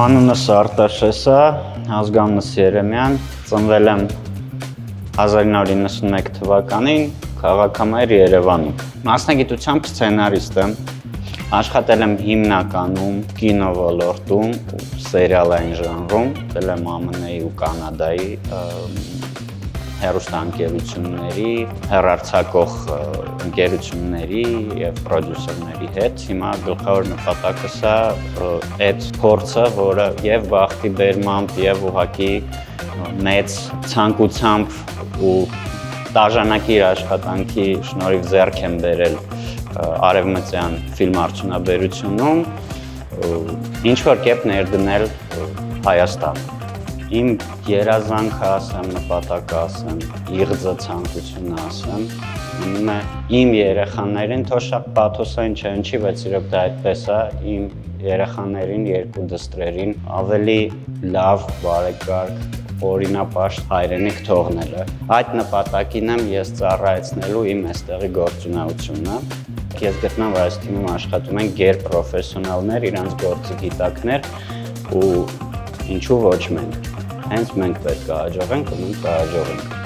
Անունս Արտաշես է, ազգանունս Երեմյան, ծնվել եմ 1991 թվականին, քաղաքամայր Երևանում։ Մասնագիտությամբ սցենարիստ եմ, աշխատել եմ հիմնականում կինո ոլորտում, սերիալային ժանրում, դել եմ ԱՄՆ-ի ու Կանադայի հեռուստաընկերությունների, հեռարձակող ընկերությունների եւ պրոդյուսերների հետ։ Հիմա գլխավոր նպատակս է այդ փորձը, որը եւ բախտի բերմամբ եւ ուղղակի մեծ ցանկությամբ ու դաժանակիր աշխատանքի շնորհիվ ձեռք եմ բերել արևմտյան ֆիլմարդյունաբերությունում, ինչ որ կերպ ներդնել Հայաստան։ Իմ երազանքը ասեմ, նպատակը ասեմ, իղձը ցանկությունը ասեմ, մնում է իմ երեխաներին, թող շատ պաթոսային չհնչի, բայց իրոք դա այդպես է, իմ երեխաներին, երկու դստրերին ավելի լավ, բարեկարգ, օրինապաշտ հայրենիք թողնելը։ Այդ նպատակին եմ ես ծառայեցնելու իմ այստեղի գործունեությունը։ Ես գտնամ, որ այս թիմում աշխատում են գերպրոֆեսիոնալներ, իրանց գործի գիտակներ ու ինչու ոչ մենք։ Հենց մենք պետք է հաջողենք ու մենք կհաջողենք։